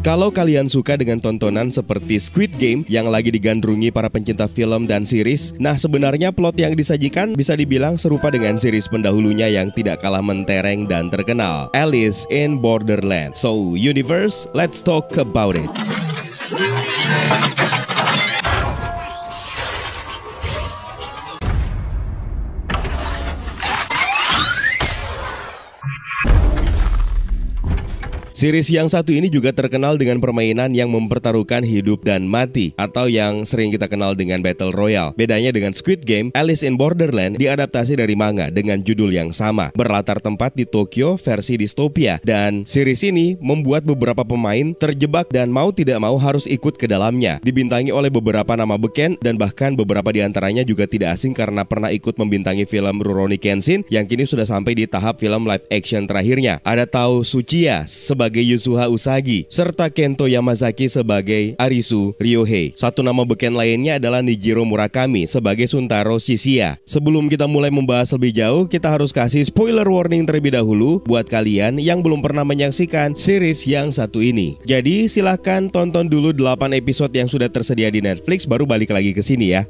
Kalau kalian suka dengan tontonan seperti Squid Game yang lagi digandrungi para pencinta film dan series, nah sebenarnya plot yang disajikan bisa dibilang serupa dengan series pendahulunya yang tidak kalah mentereng dan terkenal, Alice in Borderland. So, universe, let's talk about it. Series yang satu ini juga terkenal dengan permainan yang mempertaruhkan hidup dan mati, atau yang sering kita kenal dengan Battle Royale. Bedanya dengan Squid Game, Alice in Borderland diadaptasi dari manga dengan judul yang sama, berlatar tempat di Tokyo versi distopia. Dan series ini membuat beberapa pemain terjebak dan mau tidak mau harus ikut ke dalamnya. Dibintangi oleh beberapa nama beken dan bahkan beberapa di antaranya juga tidak asing karena pernah ikut membintangi film Rurouni Kenshin yang kini sudah sampai di tahap film live action terakhirnya. Ada Tao Tsuchiya sebagai Yusuha Usagi, serta Kento Yamazaki sebagai Arisu Ryohei. Satu nama beken lainnya adalah Nijiro Murakami sebagai Suntaro Shibuya. Sebelum kita mulai membahas lebih jauh, kita harus kasih spoiler warning terlebih dahulu buat kalian yang belum pernah menyaksikan series yang satu ini. Jadi silahkan tonton dulu 8 episode yang sudah tersedia di Netflix, baru balik lagi ke sini ya.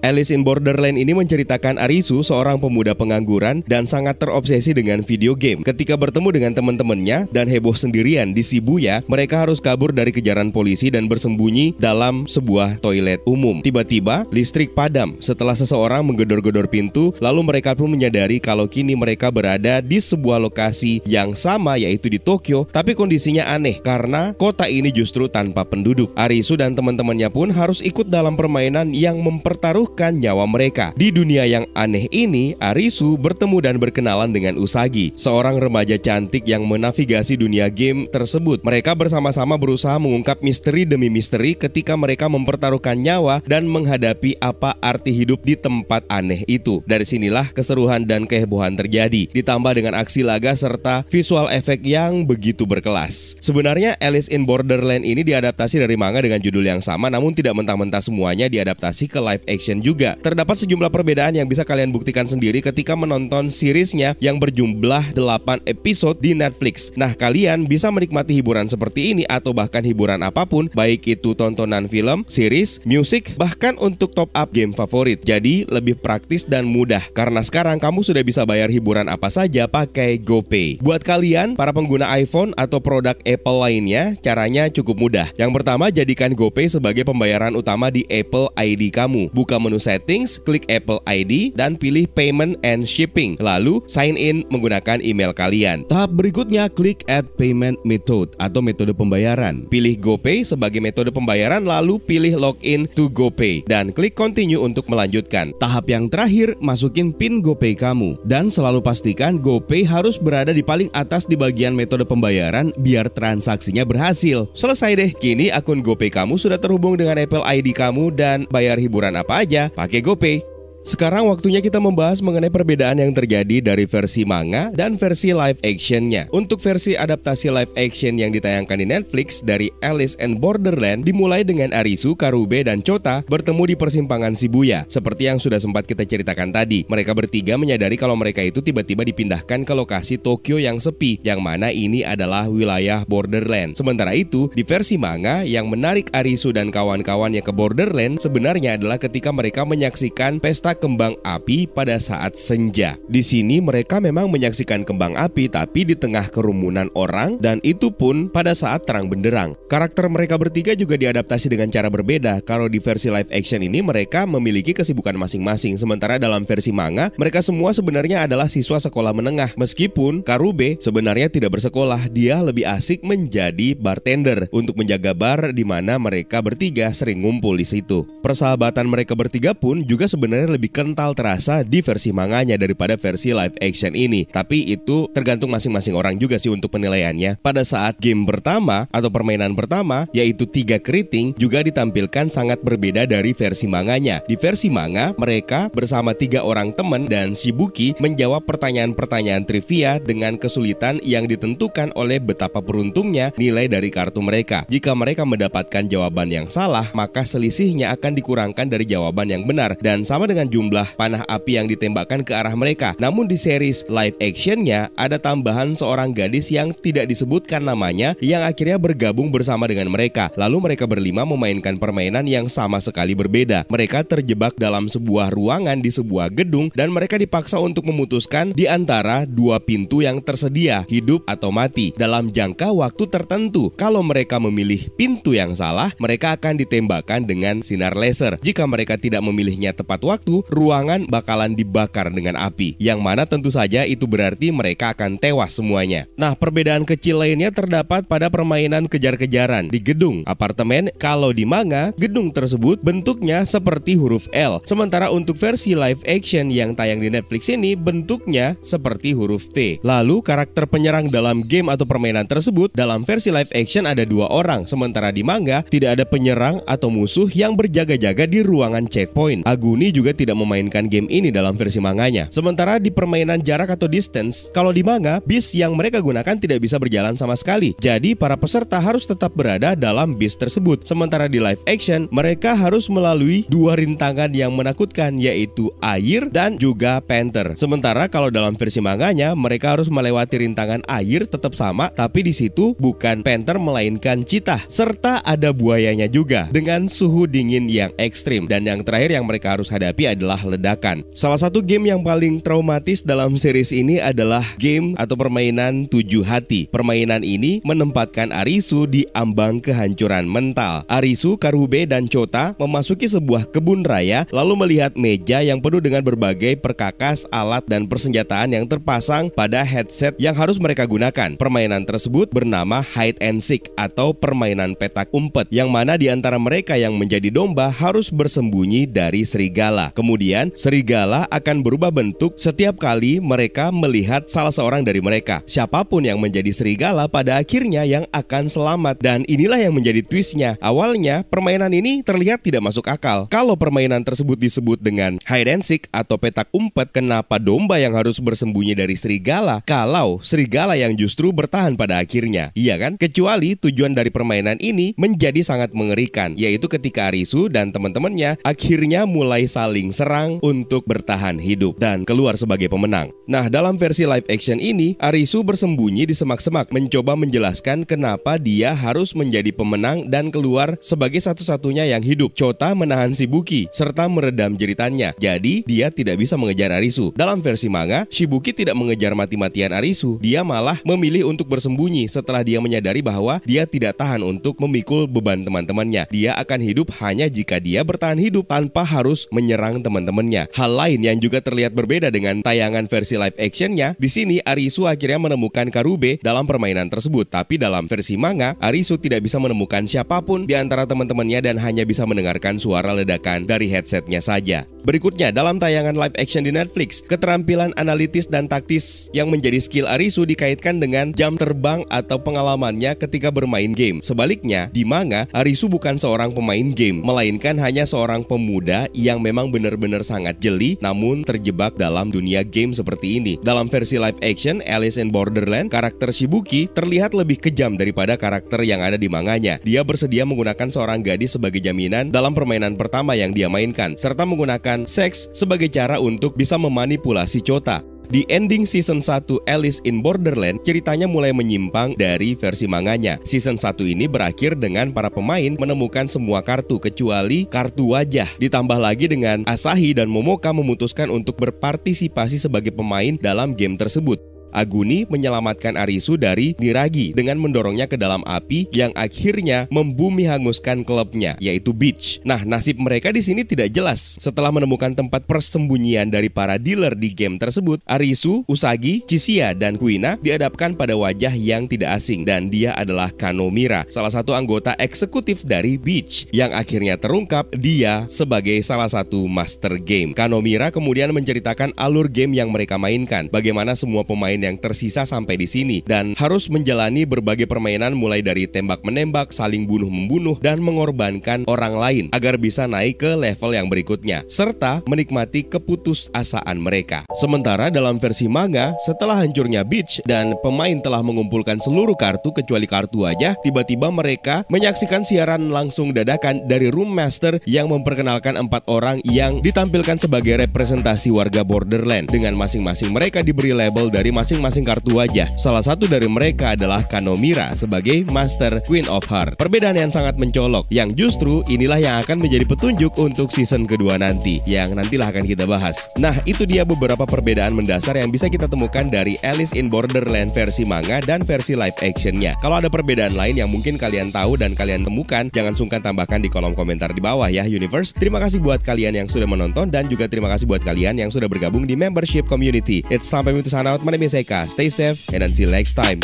Alice in Borderland ini menceritakan Arisu, seorang pemuda pengangguran dan sangat terobsesi dengan video game. Ketika bertemu dengan teman-temannya dan heboh sendirian di Shibuya, mereka harus kabur dari kejaran polisi dan bersembunyi dalam sebuah toilet umum. Tiba-tiba, listrik padam setelah seseorang menggedor-gedor pintu, lalu mereka pun menyadari kalau kini mereka berada di sebuah lokasi yang sama, yaitu di Tokyo, tapi kondisinya aneh karena kota ini justru tanpa penduduk. Arisu dan teman-temannya pun harus ikut dalam permainan yang mempertaruhkan nyawa mereka. Di dunia yang aneh ini, Arisu bertemu dan berkenalan dengan Usagi, seorang remaja cantik yang menavigasi dunia game tersebut. Mereka bersama-sama berusaha mengungkap misteri demi misteri ketika mereka mempertaruhkan nyawa dan menghadapi apa arti hidup di tempat aneh itu. Dari sinilah keseruan dan kehebohan terjadi, ditambah dengan aksi laga serta visual efek yang begitu berkelas. Sebenarnya Alice in Borderland ini diadaptasi dari manga dengan judul yang sama, namun tidak mentah-mentah semuanya diadaptasi ke live action juga. Terdapat sejumlah perbedaan yang bisa kalian buktikan sendiri ketika menonton seriesnya yang berjumlah 8 episode di Netflix. Nah, kalian bisa menikmati hiburan seperti ini atau bahkan hiburan apapun, baik itu tontonan film, series, musik, bahkan untuk top up game favorit. Jadi lebih praktis dan mudah karena sekarang kamu sudah bisa bayar hiburan apa saja pakai GoPay. Buat kalian para pengguna iPhone atau produk Apple lainnya, caranya cukup mudah. Yang pertama, jadikan GoPay sebagai pembayaran utama di Apple ID kamu. Buka menu settings, klik Apple ID, dan pilih Payment and Shipping. Lalu, sign in menggunakan email kalian. Tahap berikutnya, klik Add Payment Method atau metode pembayaran. Pilih GoPay sebagai metode pembayaran, lalu pilih Login to GoPay, dan klik Continue untuk melanjutkan. Tahap yang terakhir, masukin PIN GoPay kamu. Dan selalu pastikan GoPay harus berada di paling atas di bagian metode pembayaran biar transaksinya berhasil. Selesai deh, kini akun GoPay kamu sudah terhubung dengan Apple ID kamu dan bayar hiburan apa aja pakai GoPay. Sekarang waktunya kita membahas mengenai perbedaan yang terjadi dari versi manga dan versi live actionnya. Untuk versi adaptasi live action yang ditayangkan di Netflix dari Alice in Borderland dimulai dengan Arisu, Karube, dan Chota bertemu di persimpangan Shibuya. Seperti yang sudah sempat kita ceritakan tadi, mereka bertiga menyadari kalau mereka itu tiba-tiba dipindahkan ke lokasi Tokyo yang sepi, yang mana ini adalah wilayah Borderland. Sementara itu, di versi manga, yang menarik Arisu dan kawan-kawannya ke Borderland sebenarnya adalah ketika mereka menyaksikan pesta kembang api pada saat senja. Di sini mereka memang menyaksikan kembang api tapi di tengah kerumunan orang, dan itu pun pada saat terang benderang. Karakter mereka bertiga juga diadaptasi dengan cara berbeda. Kalau di versi live action ini mereka memiliki kesibukan masing-masing, sementara dalam versi manga mereka semua sebenarnya adalah siswa sekolah menengah. Meskipun Karube sebenarnya tidak bersekolah, dia lebih asik menjadi bartender untuk menjaga bar di mana mereka bertiga sering ngumpul di situ. Persahabatan mereka bertiga pun juga sebenarnya lebih kental terasa di versi manganya daripada versi live action ini. Tapi itu tergantung masing-masing orang juga sih untuk penilaiannya. Pada saat game pertama atau permainan pertama, yaitu 3 keriting, juga ditampilkan sangat berbeda dari versi manganya. Di versi manga, mereka bersama 3 orang teman dan Shibuki menjawab pertanyaan-pertanyaan trivia dengan kesulitan yang ditentukan oleh betapa beruntungnya nilai dari kartu mereka. Jika mereka mendapatkan jawaban yang salah, maka selisihnya akan dikurangkan dari jawaban yang benar. Dan sama dengan jumlah panah api yang ditembakkan ke arah mereka. Namun di series live actionnya ada tambahan seorang gadis yang tidak disebutkan namanya yang akhirnya bergabung bersama dengan mereka. Lalu mereka berlima memainkan permainan yang sama sekali berbeda. Mereka terjebak dalam sebuah ruangan di sebuah gedung dan mereka dipaksa untuk memutuskan di antara dua pintu yang tersedia, hidup atau mati, dalam jangka waktu tertentu. Kalau mereka memilih pintu yang salah, mereka akan ditembakkan dengan sinar laser. Jika mereka tidak memilihnya tepat waktu, ruangan bakalan dibakar dengan api, yang mana tentu saja itu berarti mereka akan tewas semuanya. Nah, perbedaan kecil lainnya terdapat pada permainan kejar-kejaran di gedung apartemen. Kalau di manga, gedung tersebut bentuknya seperti huruf L, sementara untuk versi live action yang tayang di Netflix ini bentuknya seperti huruf T. Lalu karakter penyerang dalam game atau permainan tersebut dalam versi live action ada 2 orang, sementara di manga tidak ada penyerang atau musuh yang berjaga-jaga di ruangan checkpoint. Aguni juga tidak memainkan game ini dalam versi manganya. Sementara di permainan jarak atau distance, kalau di manga, bis yang mereka gunakan tidak bisa berjalan sama sekali. Jadi para peserta harus tetap berada dalam bis tersebut. Sementara di live action, mereka harus melalui 2 rintangan yang menakutkan, yaitu air dan juga panther. Sementara kalau dalam versi manganya, mereka harus melewati rintangan air tetap sama, tapi di situ bukan panther melainkan cheetah, serta ada buayanya juga dengan suhu dingin yang ekstrim. Dan yang terakhir yang mereka harus hadapi adalah ledakan. Salah satu game yang paling traumatis dalam series ini adalah game atau permainan 7 hati. Permainan ini menempatkan Arisu di ambang kehancuran mental. Arisu, Karube, dan Chota memasuki sebuah kebun raya lalu melihat meja yang penuh dengan berbagai perkakas, alat, dan persenjataan yang terpasang pada headset yang harus mereka gunakan. Permainan tersebut bernama hide and seek atau permainan petak umpet, yang mana di antara mereka yang menjadi domba harus bersembunyi dari serigala. Kemudian serigala akan berubah bentuk setiap kali mereka melihat salah seorang dari mereka. Siapapun yang menjadi serigala pada akhirnya yang akan selamat. Dan inilah yang menjadi twistnya. Awalnya permainan ini terlihat tidak masuk akal. Kalau permainan tersebut disebut dengan hide and seek atau petak umpet, kenapa domba yang harus bersembunyi dari serigala kalau serigala yang justru bertahan pada akhirnya? Iya kan? Kecuali tujuan dari permainan ini menjadi sangat mengerikan, yaitu ketika Arisu dan teman-temannya akhirnya mulai saling serang untuk bertahan hidup dan keluar sebagai pemenang. Nah, dalam versi live action ini, Arisu bersembunyi di semak-semak mencoba menjelaskan kenapa dia harus menjadi pemenang dan keluar sebagai satu-satunya yang hidup. Chota menahan Shibuki serta meredam jeritannya, jadi dia tidak bisa mengejar Arisu. Dalam versi manga, Shibuki tidak mengejar mati-matian Arisu, dia malah memilih untuk bersembunyi setelah dia menyadari bahwa dia tidak tahan untuk memikul beban teman-temannya. Dia akan hidup hanya jika dia bertahan hidup tanpa harus menyerang teman-temannya. Hal lain yang juga terlihat berbeda dengan tayangan versi live actionnya, di sini Arisu akhirnya menemukan Karube dalam permainan tersebut. Tapi dalam versi manga, Arisu tidak bisa menemukan siapapun di antara teman-temannya dan hanya bisa mendengarkan suara ledakan dari headsetnya saja. Berikutnya, dalam tayangan live action di Netflix, keterampilan analitis dan taktis yang menjadi skill Arisu dikaitkan dengan jam terbang atau pengalamannya ketika bermain game. Sebaliknya, di manga, Arisu bukan seorang pemain game, melainkan hanya seorang pemuda yang memang benar-benar sangat jeli namun terjebak dalam dunia game seperti ini. Dalam versi live action Alice in Borderland, karakter Shibuki terlihat lebih kejam daripada karakter yang ada di manganya. Dia bersedia menggunakan seorang gadis sebagai jaminan dalam permainan pertama yang dia mainkan, serta menggunakan seks sebagai cara untuk bisa memanipulasi Chota. Di ending season 1 Alice in Borderland, ceritanya mulai menyimpang dari versi manganya. Season 1 ini berakhir dengan para pemain menemukan semua kartu kecuali kartu wajah. Ditambah lagi dengan Asahi dan Momoka memutuskan untuk berpartisipasi sebagai pemain dalam game tersebut. Aguni menyelamatkan Arisu dari Niragi dengan mendorongnya ke dalam api yang akhirnya membumi hanguskan klubnya, yaitu Beach. Nah, nasib mereka di sini tidak jelas. Setelah menemukan tempat persembunyian dari para dealer di game tersebut, Arisu, Usagi, Chisia, dan Kuina dihadapkan pada wajah yang tidak asing, dan dia adalah Kanomira, salah satu anggota eksekutif dari Beach, yang akhirnya terungkap dia sebagai salah satu master game. Kanomira kemudian menceritakan alur game yang mereka mainkan, bagaimana semua pemain yang tersisa sampai di sini dan harus menjalani berbagai permainan mulai dari tembak-menembak, saling bunuh-membunuh, dan mengorbankan orang lain agar bisa naik ke level yang berikutnya, serta menikmati keputusasaan mereka. Sementara dalam versi manga, setelah hancurnya Beach dan pemain telah mengumpulkan seluruh kartu kecuali kartu wajah, tiba-tiba mereka menyaksikan siaran langsung dadakan dari Room Master yang memperkenalkan 4 orang yang ditampilkan sebagai representasi warga Borderland dengan masing-masing mereka diberi label dari masing-masing kartu wajah. Salah satu dari mereka adalah Kanomira sebagai Master Queen of Heart. Perbedaan yang sangat mencolok yang justru inilah yang akan menjadi petunjuk untuk season kedua nanti yang nantilah akan kita bahas. Nah, itu dia beberapa perbedaan mendasar yang bisa kita temukan dari Alice in Borderland versi manga dan versi live actionnya. Kalau ada perbedaan lain yang mungkin kalian tahu dan kalian temukan, jangan sungkan tambahkan di kolom komentar di bawah ya Universe. Terima kasih buat kalian yang sudah menonton dan juga terima kasih buat kalian yang sudah bergabung di membership community. It's time for me to sign out. My name is Eka. Stay safe and until next time.